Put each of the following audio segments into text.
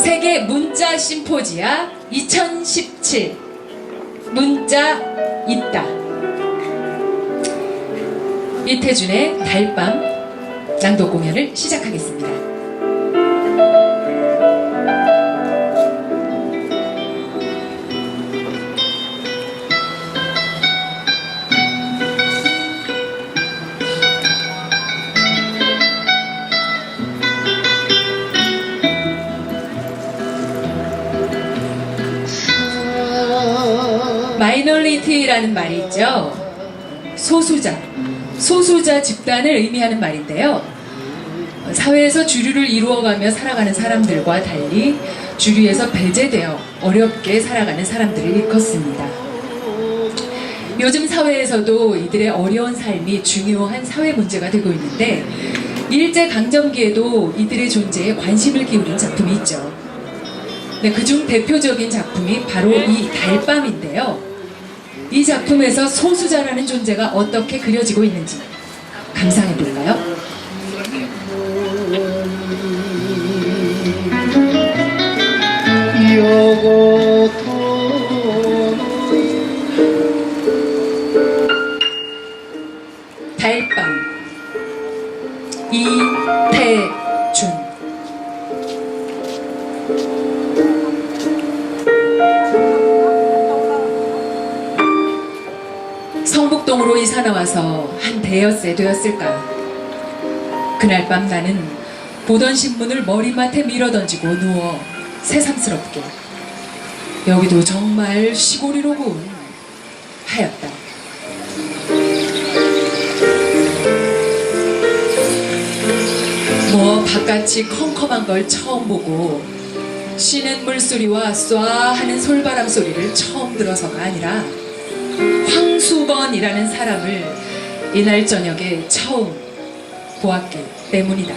세계 문자 심포지아 2017 문자 있다. 이태준의 달밤 낭독 공연을 시작하겠습니다. 마이너리티라는 말이 있죠. 소수자 집단을 의미하는 말인데요. 사회에서 주류를 이루어가며 살아가는 사람들과 달리 주류에서 배제되어 어렵게 살아가는 사람들을 일컫습니다. 요즘 사회에서도 이들의 어려운 삶이 중요한 사회 문제가 되고 있는데, 일제강점기에도 이들의 존재에 관심을 기울인 작품이 있죠. 네, 그중 대표적인 작품이 바로 이 달밤인데요. 이 작품에서 소수자라는 존재가 어떻게 그려지고 있는지 감상해 볼까요? 달밤 이태준. 성북동으로 이사 나와서 한 대여세 되었을까. 그날 밤 나는 보던 신문을 머리맡에 밀어던지고 누워 새삼스럽게 여기도 정말 시골이로군 하였다. 뭐 바깥이 컴컴한 걸 처음 보고 쉬는 물소리와 쏴 하는 솔바람 소리를 처음 들어서가 아니라 황수건이라는 사람을 이날 저녁에 처음 보았기 때문이다.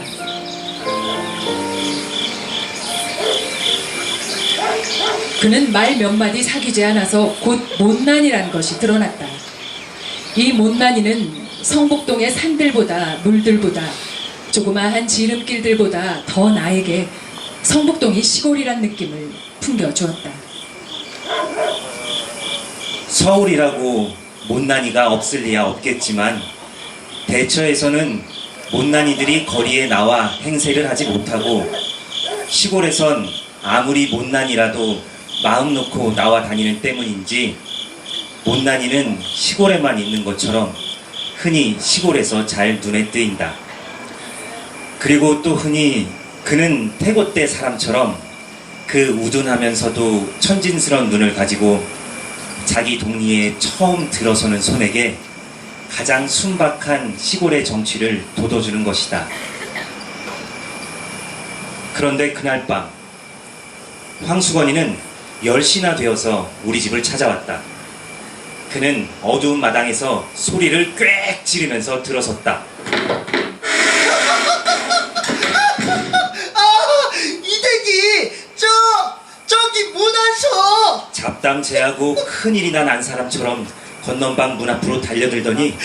그는 말 몇 마디 사귀지 않아서 곧 못난이라는 것이 드러났다. 이 못난이는 성북동의 산들보다 물들보다 조그마한 지름길들보다 더 나에게 성북동이 시골이란 느낌을 풍겨주었다. 서울이라고 못난이가 없을 리야 없겠지만 대처에서는 못난이들이 거리에 나와 행세를 하지 못하고 시골에선 아무리 못난이라도 마음 놓고 나와 다니는 때문인지 못난이는 시골에만 있는 것처럼 흔히 시골에서 잘 눈에 뜨인다. 그리고 또 흔히 그는 태고대 사람처럼 그 우둔하면서도 천진스러운 눈을 가지고 자기 동리에 처음 들어서는 손에게 가장 순박한 시골의 정취를 돋워주는 것이다. 그런데 그날 밤 황수건이는 10시나 되어서 우리 집을 찾아왔다. 그는 어두운 마당에서 소리를 꽥 지르면서 들어섰다. 이대기! 저기 문안서! 잡담 제하고 큰일이나 난 사람처럼 건넌방 문 앞으로 달려들더니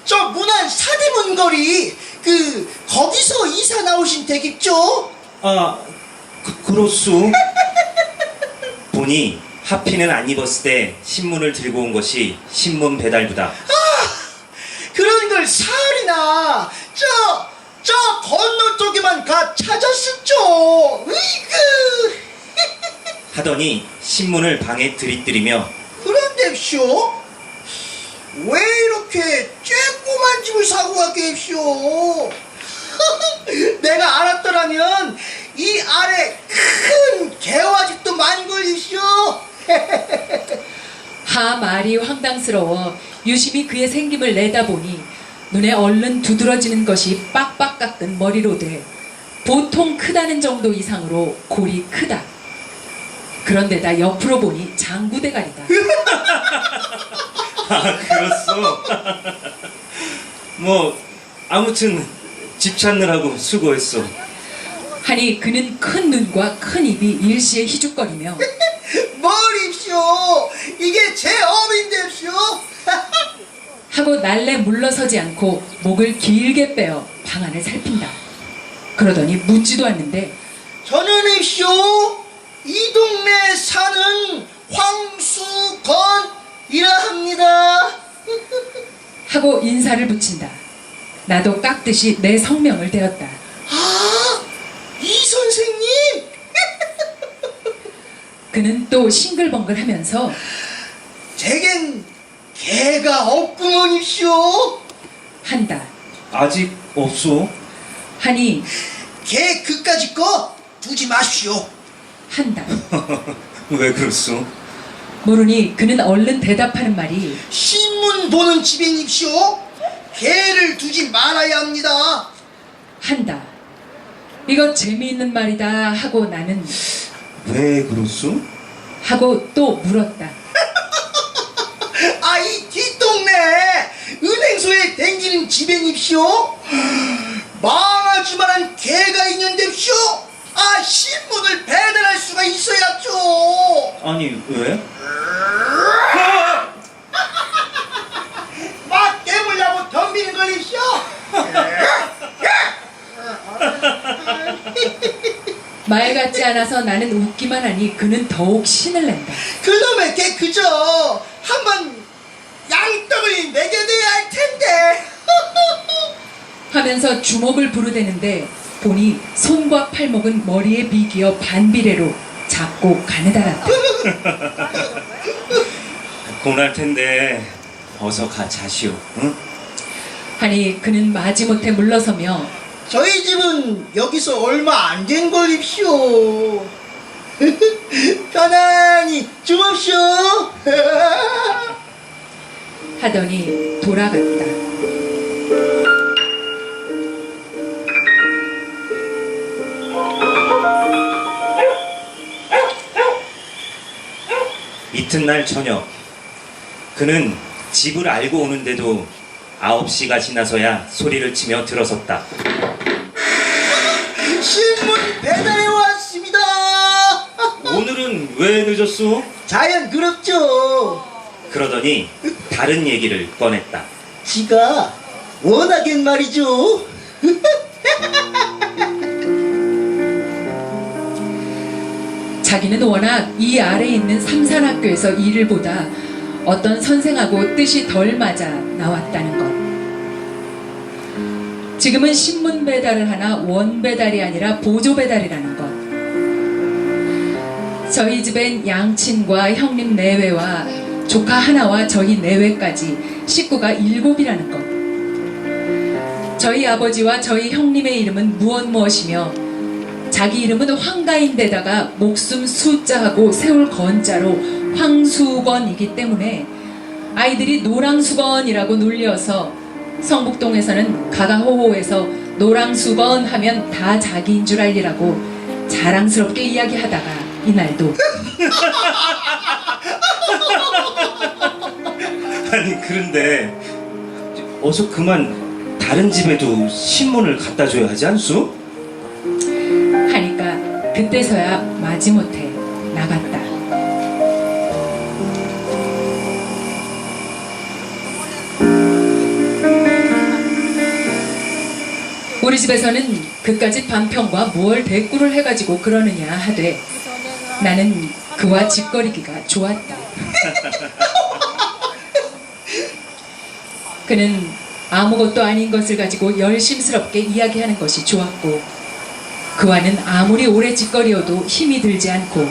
저 문안 사대문거리 거기서 이사 나오신 댁입죠? 그렇소. 보니 하피는 안 입었을 때 신문을 들고 온 것이 신문 배달부다. 그런 걸 사흘이나 저 건너 쪽에만 가 찾았었죠. 으이그. 하더니 신문을 방에 들이뜨리며 그런데쇼, 왜 이렇게 쬐꼬만 집을 사고 가게 했쇼? 내가 알았더라면 이 아래 큰 개화집도 만걸리쇼. 하 말이 황당스러워 유심히 그의 생김을 내다보니 눈에 얼른 두드러지는 것이 빡빡 깎은 머리로 돼 보통 크다는 정도 이상으로 골이 크다. 그런데다 옆으로 보니 장구대가리다. 그렇소. 뭐 아무튼 집 찾느라고 수고했어. 하니 그는 큰 눈과 큰 입이 일시에 희죽거리며 머리쇼, 이게 제 어민데쇼. 하고 날래 물러서지 않고 목을 길게 빼어 방 안을 살핀다. 그러더니 묻지도 않는데 저는 입시오 이 동네에 사는 황수건이라 합니다. 하고 인사를 붙인다. 나도 깍듯이 내 성명을 대었다. 아, 이 선생님? 그는 또 싱글벙글하면서 제겐 개가 없구먼입시오. 한다. 아직 없소. 하니 개 그까짓 거 두지 마시오. 한다. 왜 그렇소? 모르니 그는 얼른 대답하는 말이 신문 보는 집인입시오. 개를 두지 말아야 합니다. 한다. 이거 재미있는 말이다 하고 나는 왜 그렇소? 하고 또 물었다. 아, 이 뒷동네 은행소에 댕기는 집인입시오. 망하지만한 개가 있는데쇼. 아, 신문을 배달할 수가 있어야죠. 아니 왜? 막 깨물려고 덤비는 거입시오. 말 같지 않아서 나는 웃기만 하니 그는 더욱 신을 낸다. 그놈의 개 그저 한번 양떡을 먹여줘야 할 텐데. 하면서 주먹을 부르대는데 보니 손과 팔목은 머리에 비기어 반비례로 작고 가느다랗다. 고날 텐데 어서 가 자시오. 응? 하니 그는 마지못해 물러서며 저희 집은 여기서 얼마 안 된 걸입시오. 편안히 주무시오. 하더니 돌아갔다. 이튿날 저녁 그는 집을 알고 오는데도 9시가 지나서야 소리를 치며 들어섰다. 신문 배달해 왔습니다. 오늘은 왜 늦었소? 자연 그렇죠. 그러더니 다른 얘기를 꺼냈다. 지가 워낙엔 말이죠. 자기는 워낙 이 아래에 있는 삼산학교에서 일을 보다 어떤 선생하고 뜻이 덜 맞아 나왔다는 것. 지금은 신문 배달을 하나 원 배달이 아니라 보조 배달이라는 것. 저희 집엔 양친과 형님 내외와 조카 하나와 저희 내외까지 식구가 7이라는 것. 저희 아버지와 저희 형님의 이름은 무엇이며 자기 이름은 황가인데다가 목숨 수자하고 세울 건자로 황수건이기 때문에 아이들이 노랑수건이라고 놀려서 성북동에서는 가가호호에서 노랑수건 하면 다 자기인 줄 알리라고 자랑스럽게 이야기하다가 이날도 아니 그런데 어서 그만 다른 집에도 신문을 갖다 줘야 하지 않소? 하니까 그때서야 마지못해 나갔다. 우리 집에서는 그까짓 반평과 무얼 대꾸를 해가지고 그러느냐 하되 나는 그와 짓거리기가 좋았다. 그는 아무것도 아닌 것을 가지고 열심스럽게 이야기하는 것이 좋았고 그와는 아무리 오래 짓거리어도 힘이 들지 않고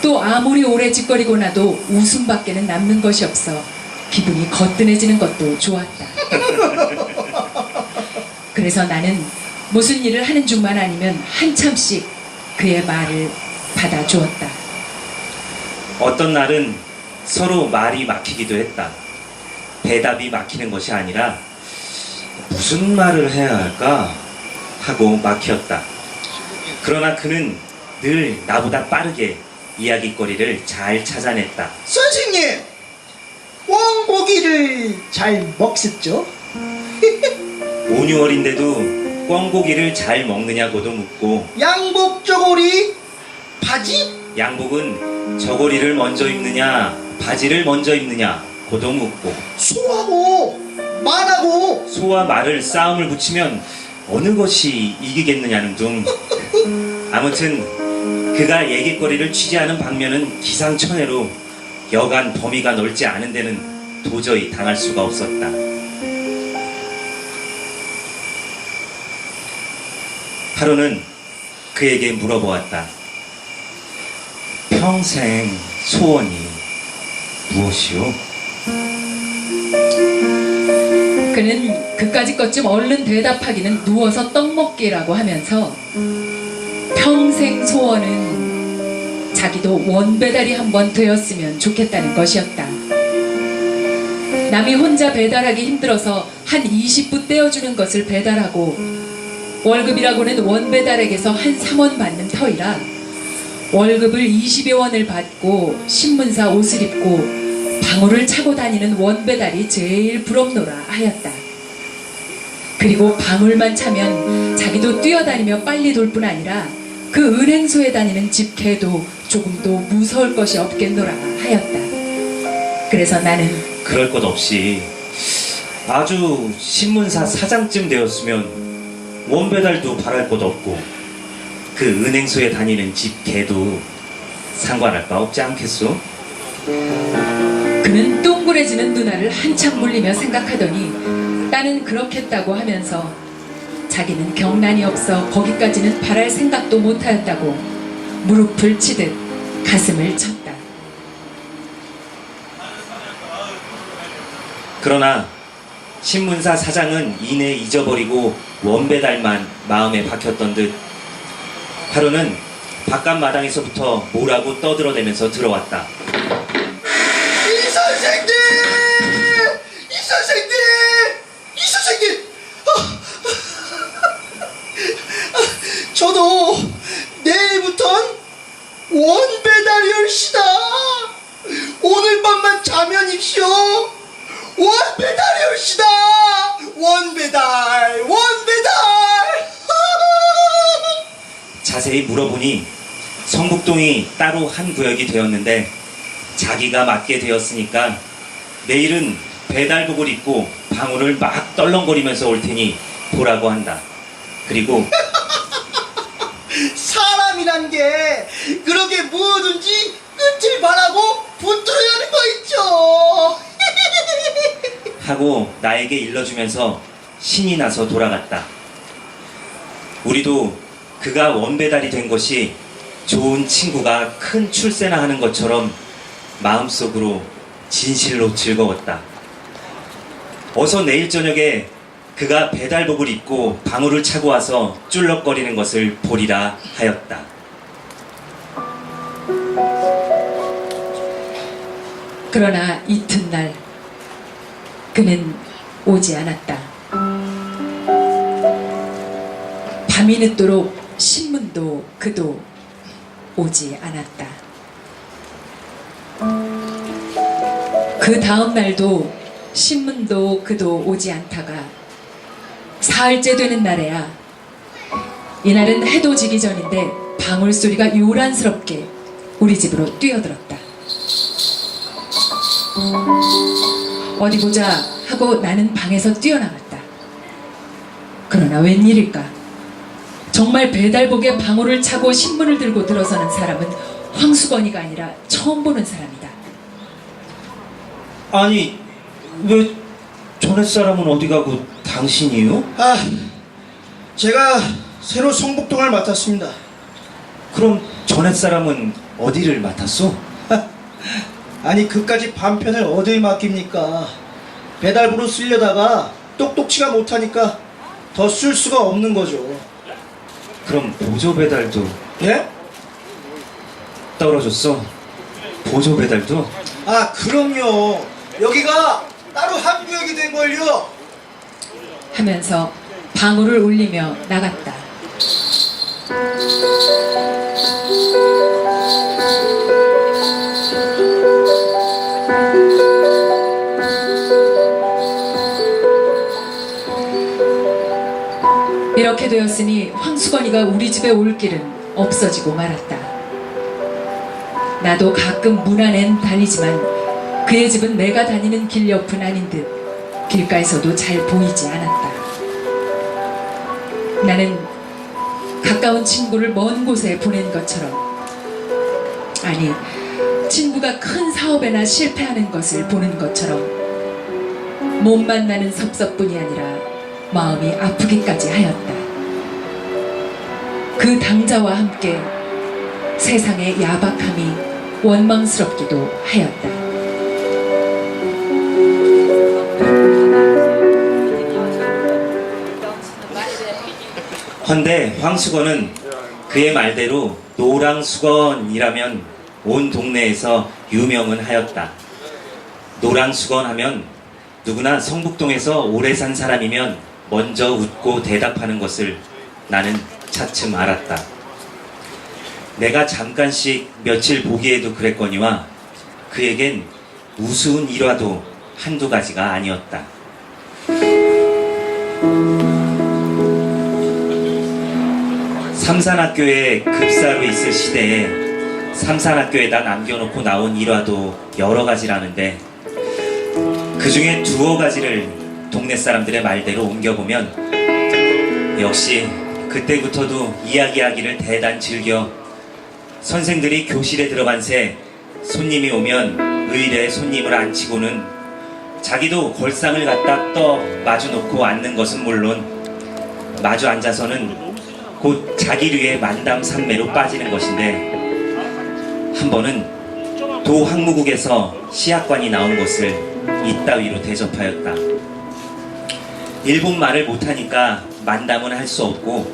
또 아무리 오래 짓거리고 나도 웃음밖에는 남는 것이 없어 기분이 거뜬해지는 것도 좋았다. 그래서 나는 무슨 일을 하는 중만 아니면 한참씩 그의 말을 받아주었다. 어떤 날은 서로 말이 막히기도 했다. 대답이 막히는 것이 아니라 무슨 말을 해야 할까 하고 막혔다. 그러나 그는 늘 나보다 빠르게 이야기거리를 잘 찾아냈다. 선생님, 꿩고기를 잘 먹었죠? 5, 6월인데도 꿩고기를 잘 먹느냐고도 묻고 양복 저고리 바지? 양복은 저고리를 먼저 입느냐 바지를 먼저 입느냐 고도 묻고 소하고 말하고 소와 말을 싸움을 붙이면 어느 것이 이기겠느냐는 등 아무튼 그가 얘기거리를 취재하는 방면은 기상천외로 여간 범위가 넓지 않은 데는 도저히 당할 수가 없었다. 하루는 그에게 물어보았다. 평생 소원이 무엇이오? 그는 그까짓 것 좀 얼른 대답하기는 누워서 떡 먹기라고 하면서 평생 소원은 자기도 원배달이 한번 되었으면 좋겠다는 것이었다. 남이 혼자 배달하기 힘들어서 한 20부 떼어주는 것을 배달하고 월급이라고는 원배달에게서 한 3원 받는 터이라 월급을 20여 원을 받고 신문사 옷을 입고 방울을 차고 다니는 원배달이 제일 부럽노라 하였다. 그리고 방울만 차면 자기도 뛰어다니며 빨리 돌 뿐 아니라 그 은행소에 다니는 집개도 조금도 무서울 것이 없겠노라 하였다. 그래서 나는 그럴 것 없이 아주 신문사 사장쯤 되었으면 원배달도 바랄 것 없고 그 은행소에 다니는 집 개도 상관할 바 없지 않겠소? 그는 동그래지는 누나를 한참 물리며 생각하더니 나는 그렇겠다고 하면서 자기는 경란이 없어 거기까지는 바랄 생각도 못하였다고 무릎을 치듯 가슴을 쳤다. 그러나 신문사 사장은 이내 잊어버리고 원배달만 마음에 박혔던 듯 하루는 바깥 마당에서부터 뭐라고 떠들어대면서 들어왔다. 이 선생님! 이 선생님! 이 선생님! 저도 내일부턴 원배달이올시다. 오늘 밤만 자면 입시오. 원배달이올시다. 원배달, 원배달. 자세히 물어보니 성북동이 따로 한 구역이 되었는데 자기가 맡게 되었으니까 내일은 배달복을 입고 방울을 막 떨렁거리면서 올 테니 보라고 한다. 그리고 사람이란 게 그렇게 뭐든지 끝을 바라고 붙들어야 하는 거 있죠. 하고 나에게 일러주면서 신이 나서 돌아갔다. 우리도 그가 원배달이 된 것이 좋은 친구가 큰 출세나 하는 것처럼 마음속으로 진실로 즐거웠다. 어서 내일 저녁에 그가 배달복을 입고 방울을 차고 와서 쫄럭거리는 것을 보리라 하였다. 그러나 이튿날 그는 오지 않았다. 밤이 늦도록 신문도 그도 오지 않았다. 그 다음 날도 신문도 그도 오지 않다가 사흘째 되는 날에야 이날은 해도 지기 전인데 방울 소리가 요란스럽게 우리 집으로 뛰어들었다. 어디 보자 하고 나는 방에서 뛰어나갔다. 그러나 웬일일까? 정말 배달복에 방울을 차고 신문을 들고 들어서는 사람은 황수건이가 아니라 처음 보는 사람이다. 아니, 왜 전에 사람은 어디 가고 당신이요? 제가 새로 성북동을 맡았습니다. 그럼 전에 사람은 어디를 맡았소? 아니 그까지 반편을 어딜 맡깁니까? 배달부로 쓰려다가 똑똑치가 못하니까 더 쓸 수가 없는 거죠. 그럼 보조 배달도 예? 떨어졌어? 보조 배달도? 그럼요. 여기가 따로 한 구역이 된 걸요. 하면서 방울을 울리며 나갔다. 이렇게 되었으니 황수건이가 우리 집에 올 길은 없어지고 말았다. 나도 가끔 문 안엔 다니지만 그의 집은 내가 다니는 길 옆은 아닌 듯 길가에서도 잘 보이지 않았다. 나는 가까운 친구를 먼 곳에 보낸 것처럼, 아니, 친구가 큰 사업에나 실패하는 것을 보는 것처럼 못 만나는 섭섭뿐이 아니라 마음이 아프기까지 하였다. 그 당자와 함께 세상의 야박함이 원망스럽기도 하였다. 헌데 황수건은 그의 말대로 노랑수건이라면 온 동네에서 유명은 하였다. 노랑수건 하면 누구나 성북동에서 오래 산 사람이면 먼저 웃고 대답하는 것을 나는 차츰 알았다. 내가 잠깐씩 며칠 보기에도 그랬거니와 그에겐 우스운 일화도 한두 가지가 아니었다. 삼산학교에 급사로 있을 시대에 삼산학교에다 남겨놓고 나온 일화도 여러 가지라는데 그 중에 두어 가지를 동네 사람들의 말대로 옮겨보면 역시 그때부터도 이야기하기를 대단 즐겨 선생들이 교실에 들어간 새 손님이 오면 의례 손님을 앉히고는 자기도 골상을 갖다 떠 마주놓고 앉는 것은 물론 마주 앉아서는 곧 자기류의 만담 산매로 빠지는 것인데 한 번은 도 학무국에서 시학관이 나온 것을 이따위로 대접하였다. 일본말을 못하니까 만담은 할 수 없고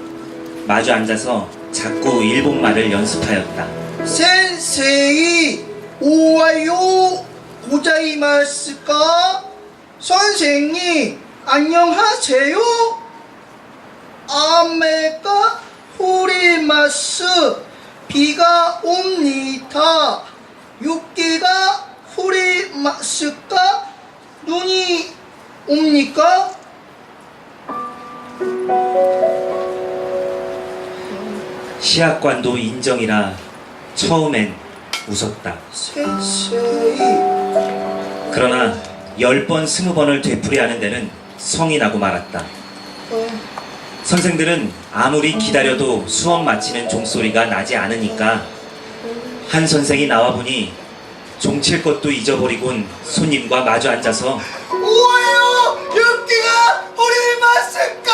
마주 앉아서 자꾸 일본말을 연습하였다. 센세이 오하요 고자이마스까? 선생님 안녕하세요. 아메가 후리마스. 비가 옵니다. 육기가 후리마스까? 눈이 옵니까? 시학관도 인정이라 처음엔 웃었다. 센세이. 그러나 10번 20번을 되풀이하는 데는 성이 나고 말았다. 선생들은 아무리 기다려도 수업 마치는 종소리가 나지 않으니까 한 선생이 나와보니 종칠 것도 잊어버리곤 손님과 마주 앉아서 오하요 육기가 후리마스까?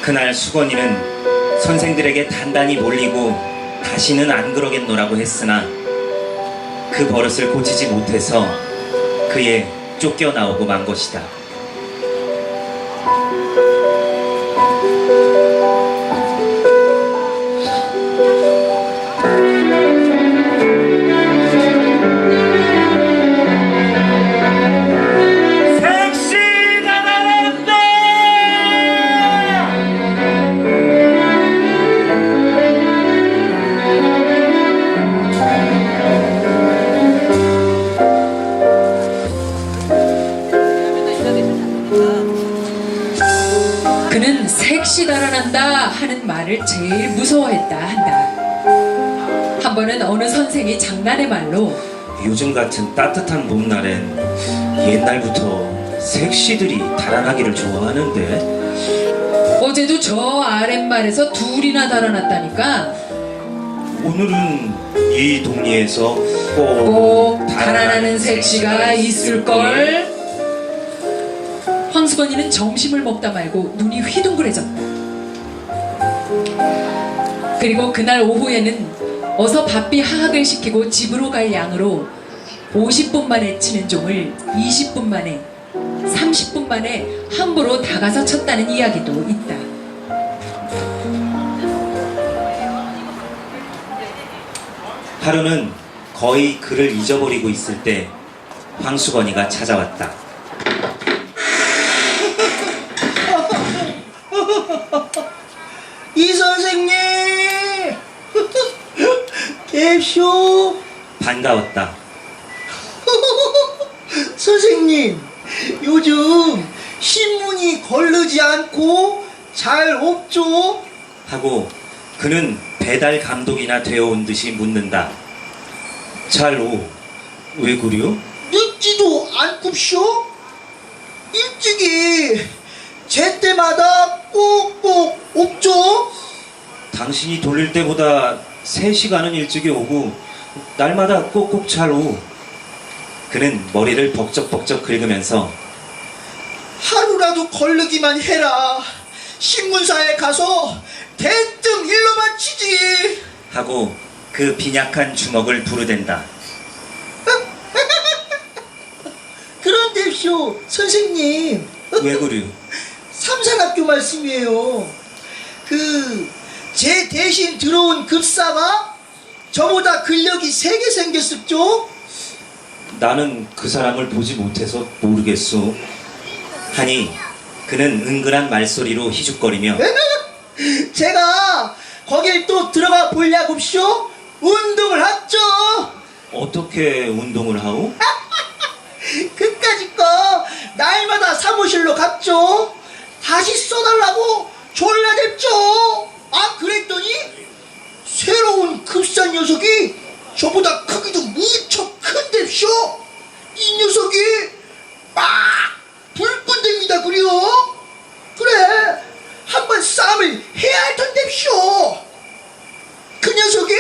그날 수건이는 선생들에게 단단히 몰리고 다시는 안 그러겠노라고 했으나 그 버릇을 고치지 못해서 그에 쫓겨나오고 만 것이다. 그는 색시 달아난다 하는 말을 제일 무서워했다 한다. 한 번은 어느 선생이 장난의 말로 요즘 같은 따뜻한 봄날엔 옛날부터 색시들이 달아나기를 좋아하는데 어제도 저 아랫말에서 둘이나 달아났다니까 오늘은 이 동리에서 꼭 달아나는 색시가 있을걸. 황수건이는 점심을 먹다 말고 눈이 휘둥그레졌다. 그리고 그날 오후에는 어서 바삐 하학을 시키고 집으로 갈 양으로 50분 만에 치는 종을 20분 만에 30분 만에 함부로 다가서 쳤다는 이야기도 있다. 하루는 거의 그를 잊어버리고 있을 때 황수건이가 찾아왔다. 이 선생님 갭쇼. 반가웠다. 선생님 요즘 신문이 거르지 않고 잘 없죠? 하고 그는 배달 감독이나 되어온 듯이 묻는다. 왜 그래요? 늦지도 않굽쇼? 일찍이 제때마다 꼭꼭 없죠? 당신이 돌릴 때보다 3시간은 일찍이 오고 날마다 꼭꼭 잘 오. 그는 머리를 벅적벅적 긁으면서 하루라도 걸르기만 해라. 신문사에 가서 대뜸 일로 마치지. 하고 그 빈약한 주먹을 부르댄다. 그런데쇼 선생님, 왜 그래요? 삼산학교 말씀이에요. 제 대신 들어온 급사가 저보다 근력이 세게 생겼었죠? 나는 그 사람을 보지 못해서 모르겠소. 하니 그는 은근한 말소리로 희죽거리며 제가 거길 또 들어가 보려고쇼? 운동을 했죠. 어떻게 운동을 하오? 그까짓 거 날마다 사무실로 갔죠. 다시 써달라고 졸라댔죠. 아, 그랬더니 새로운 급사 녀석이 저보다 크기도 무척 큰데쇼. 이 녀석이 막 불끈댑니다. 그래 한번 싸움을 해야 할 텐데쇼. 그 녀석이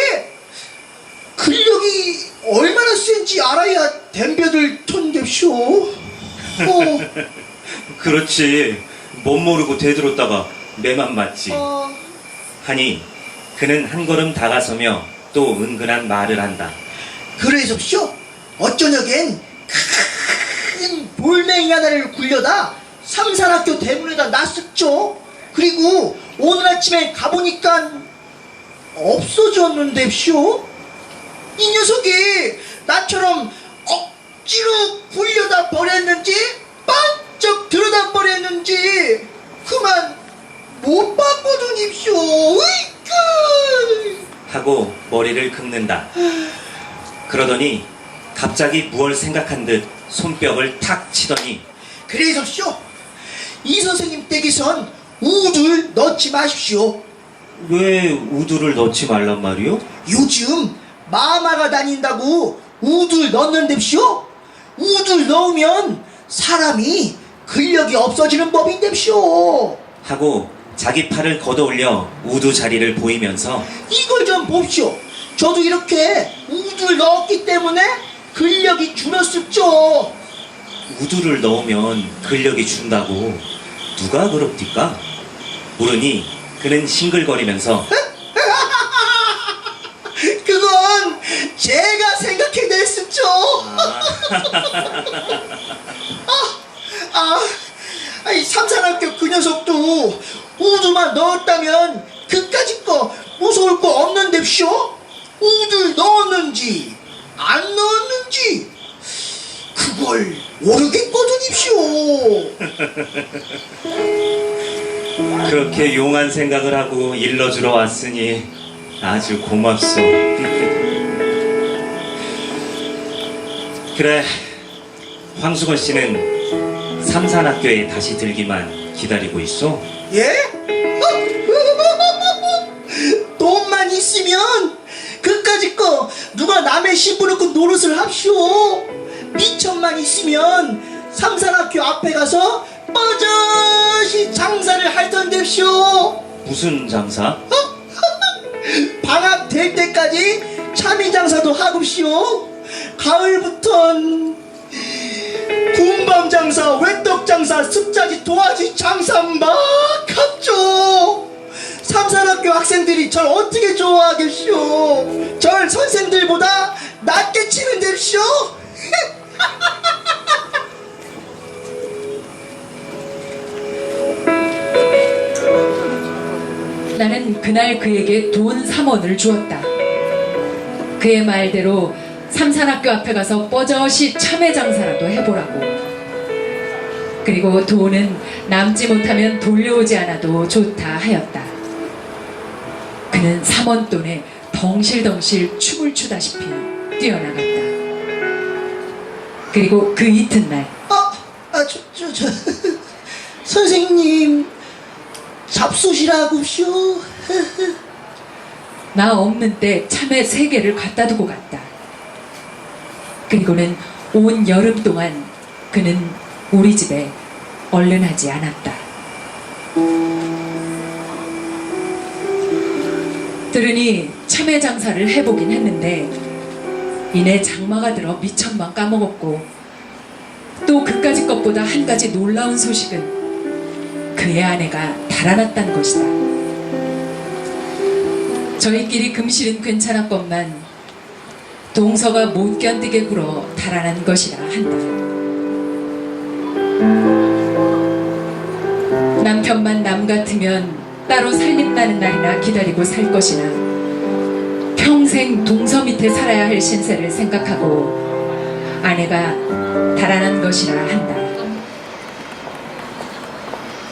근력이 얼마나 센지 알아야 덤벼들 텐데쇼. 그렇지. 못 모르고 대들었다가 매만 맞지. 하니 그는 한 걸음 다가서며 또 은근한 말을 한다. 그래서쇼 어쩌냐겐 큰 돌멩이 하나를 굴려다 삼산학교 대문에다 놨었죠. 그리고 오늘 아침에 가보니까 없어졌는데쇼. 이 녀석이 나처럼 억지로 굴려다 버렸는지 반짝 들여다 버렸는지 그만 못 봤거든입쇼. 으이그 하고 머리를 긁는다. 그러더니 갑자기 무얼 생각한 듯 손뼉을 탁 치더니 그래서쇼 이 선생님 댁에선 우두를 넣지 마십시오. 왜 우두를 넣지 말란 말이요? 요즘 마마가 다닌다고 우두를 넣는답쇼. 우두를 넣으면 사람이 근력이 없어지는 법인답쇼. 하고 자기 팔을 걷어올려 우두 자리를 보이면서 이걸 좀 봅시오. 저도 이렇게 우두를 넣었기 때문에 근력이 줄었었죠. 우두를 넣으면 근력이 준다고 누가 그럽니까? 물으니 그는 싱글거리면서 그건 제가 생각해냈었죠. 아이 삼산학교 그 녀석도 우두만 넣었다면 그까짓 거 무서울 거 없는데쇼. 우두를 넣었는지 안 넣었는지 그걸 모르겠거든입쇼. 그렇게 용한 생각을 하고 일러주러 왔으니 아주 고맙소. 그래, 황수건 씨는 삼산학교에 다시 들기만 기다리고 있어? 예? 돈만 있으면 그까짓 거 누가 남의 시부르고 노릇을 합쇼. 미천만 있으면 삼산학교 앞에 가서 뻐젓이 장사를 할 텐데쇼. 무슨 장사? 방학 될 때까지 참이 장사도 하고쇼. 가을부턴 군밤 장사, 외떡 장사, 습자지, 도화지 장사 막 합죠. 삼산학교 학생들이 절 어떻게 좋아하겠쇼. 절 선생들보다 낫게 치는데쇼. 나는 그날 그에게 돈 3원을 주었다. 그의 말대로 삼산학교 앞에 가서 뻐젓이 참외 장사라도 해보라고. 그리고 돈은 남지 못하면 돌려오지 않아도 좋다 하였다. 그는 3원 돈에 덩실덩실 춤을 추다시피 뛰어나갔다. 그리고 그 이튿날 저, 선생님, 잡수시라고쇼. 나 없는 때 참외 3개를 갖다 두고 갔다. 그리고는 온 여름 동안 그는 우리 집에 얼른하지 않았다. 들으니 참외 장사를 해보긴 했는데 이내 장마가 들어 미천만 까먹었고, 또 그까짓 것보다 한 가지 놀라운 소식은 그의 아내가 달아났다는 것이다. 저희끼리 금실은 괜찮았건만 동서가 못 견디게 굴어 달아난 것이라 한다. 남편만 남 같으면 따로 살림나는 날이나 기다리고 살 것이나 평생 동서 밑에 살아야 할 신세를 생각하고 아내가 달아난 것이라 한다.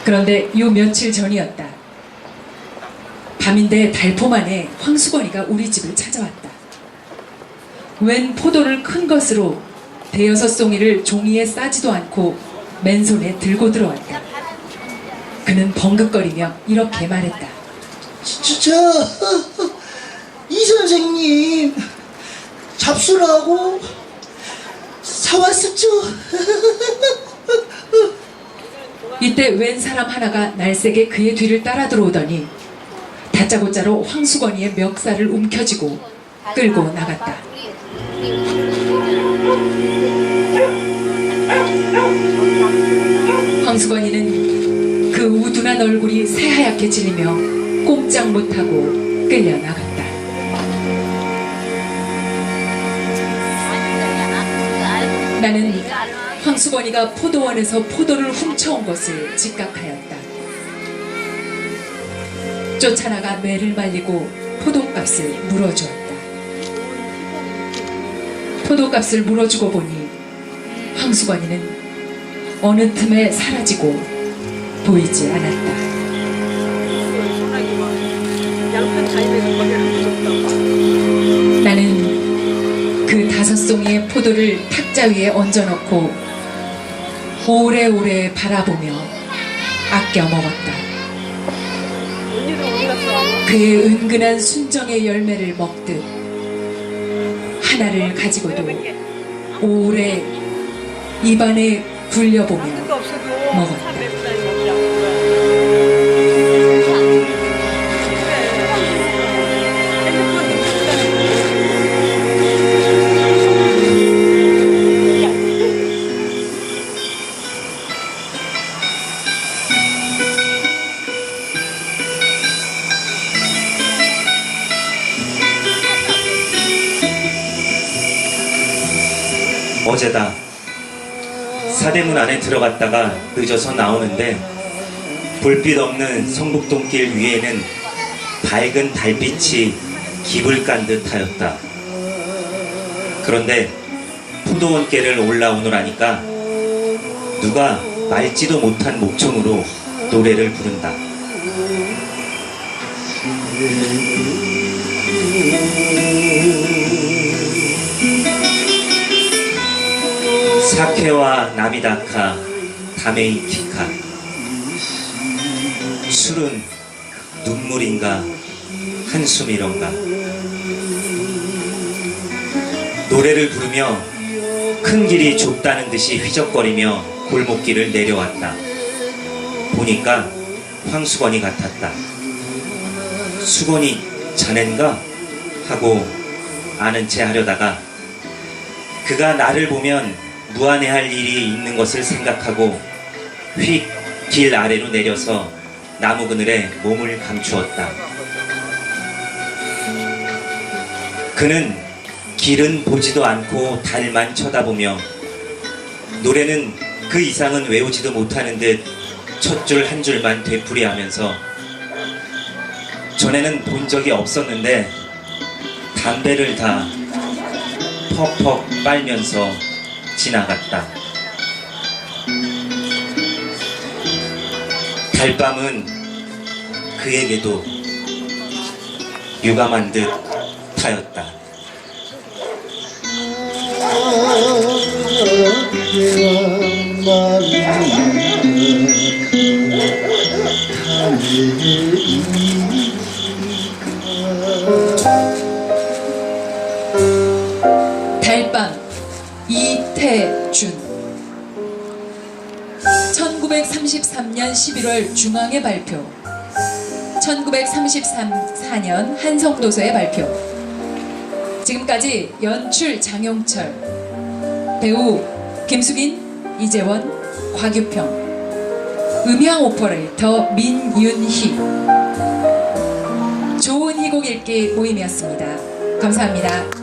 그런데 요 며칠 전이었다. 밤인데 달포만에 황수건이가 우리 집을 찾아왔다. 웬 포도를 큰 것으로 대여섯 송이를 종이에 싸지도 않고 맨손에 들고 들어왔다. 그는 벙긋거리며 이렇게 말했다. 이 선생님, 잡수라고 사왔었죠? 이때 웬 사람 하나가 날쌔게 그의 뒤를 따라 들어오더니 다짜고짜로 황수건이의 멱살을 움켜쥐고 끌고 나갔다. 황수건이는 그 우둔한 얼굴이 새하얗게 질리며 꼼짝 못하고 끌려 나갔다. 나는 황수건이가 포도원에서 포도를 훔쳐온 것을 직각하였다. 쫓아나가 매를 말리고 포도값을 물어주었다. 포도값을 물어주고 보니 황수건이는 어느 틈에 사라지고 보이지 않았다. 나는 그 5송이의 포도를 탁자 위에 얹어놓고 오래오래 바라보며 아껴 먹었다. 그의 은근한 순정의 열매를 먹듯 하나를 가지고도 오래 입안에 굴려보며 먹었다. 어제다. 사대문 안에 들어갔다가 늦어서 나오는데 불빛 없는 성북동길 위에는 밝은 달빛이 깁을 깐 듯하였다. 그런데 포도원길을 올라오느라니까 누가 맑지도 못한 목청으로 노래를 부른다. 사케와 나미다카 다메이 키카. 술은 눈물인가 한숨이런가. 노래를 부르며 큰 길이 좁다는 듯이 휘적거리며 골목길을 내려왔다. 보니까 황수건이 같았다. 수건이 자넨가? 하고 아는 체 하려다가 그가 나를 보면 무안해할 일이 있는 것을 생각하고 휙 길 아래로 내려서 나무 그늘에 몸을 감추었다. 그는 길은 보지도 않고 달만 쳐다보며 노래는 그 이상은 외우지도 못하는 듯 첫 줄 한 줄만 되풀이하면서 전에는 본 적이 없었는데 담배를 다 퍽퍽 빨면서 지나갔다. 달밤은 그에게도 유감한 듯 하였다. 아, 달밤 이태준 1933년 11월 중앙회 발표 1934년 한성도서의 발표 지금까지 연출 장용철 배우 김숙인 이재원 곽유평 음향 오퍼레이터 민윤희 좋은 희곡 읽기 모임이었습니다. 감사합니다.